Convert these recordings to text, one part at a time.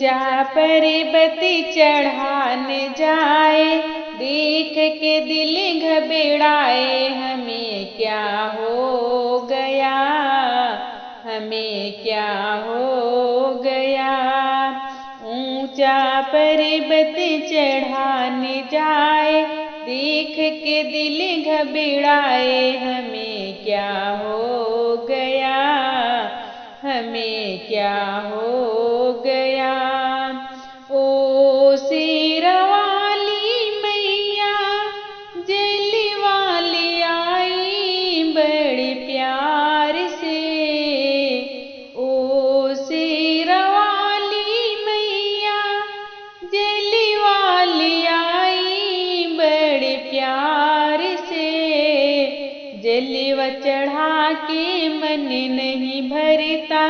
ऊंचा पर्वत चढ़ान जाए, देख के दिल घबराए, हमें क्या हो गया, हमें क्या हो गया। ऊंचा पर्वत चढ़ान जाए, देख के दिल घबराए, हमें क्या हो गया, हमें क्या हो गया। ओ शेरवाली मैया जल वाली आई बड़े प्यार से, ओ शेरवाली मैया जल वाली आई बड़े प्यार से। जलवा चढ़ा के मन नहीं भरता,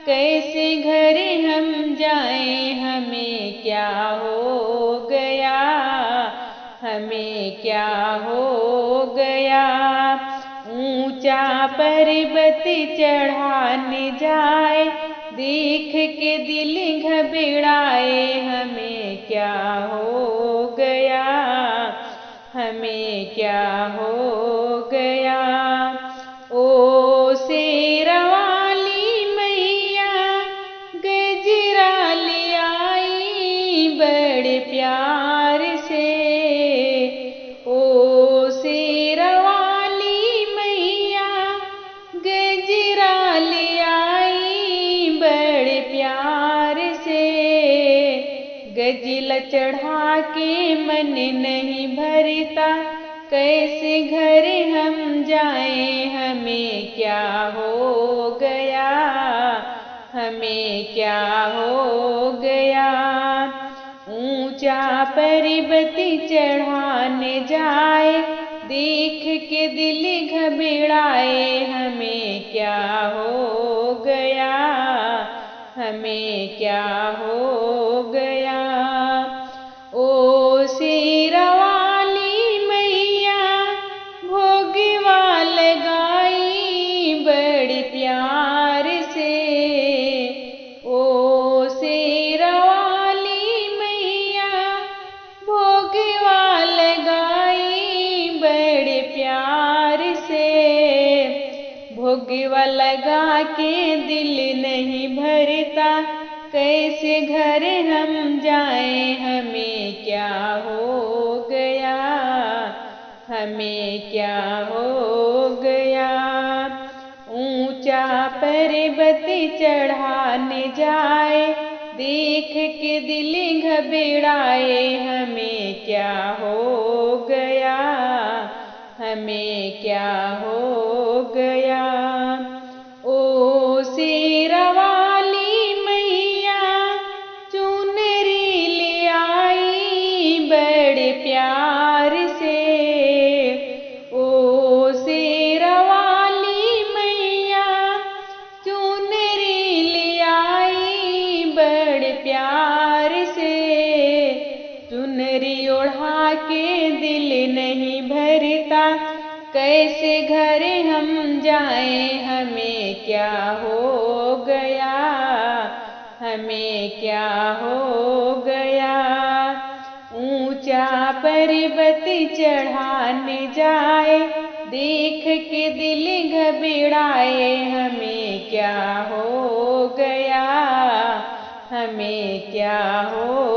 कैसे घर हम जाएं, हमें क्या हो गया, हमें क्या हो गया। ऊंचा पर्वत चढ़ान जाए, देख के दिल घबराए, हमें क्या हो गया, हमें क्या हो गया। ओ शेरवाली मैया गजरा ले आई बड़े प्यार से, ओ शेरवाली मैया गजरा ले आई बड़े प्यार से। गजला चढ़ा के मन नहीं भरता, कैसे घर हम जाएं, हमें क्या हो गया, हमें क्या हो गया। ऊंचा पर्वत चढ़ान जाए, देख के दिल घबराए, हमें क्या हो गया, हमें क्या हो गया। ओ शेरवाली मैया भोगवा लगाई बड़े प्यार से, ओ शेरवाली मैया भोगवा लगाई बड़े प्यार से। भोगवा लगा के दिल नहीं भरता, कैसे घर हम जाएं, हमें क्या हो गया, हमें क्या हो गया। ऊंचा पर्वत चढ़ान जाए, देख के दिल घबराए, हमें क्या हो गया, हमें क्या हो गया। ओ शेरवाली मैया चुनरी ले आई बड़े प्यार से, ओ शेरवाली मैया चुनरी ले आई बड़े प्यार से। चुनरी ओढ़ा के दिल नहीं भरता, कैसे घर हम जाएं, हमें क्या हो गया, हमें क्या हो गया। ऊंचा पर्वत चढ़ान जाए, देख के दिल घबराए, हमें क्या हो गया, हमें क्या हो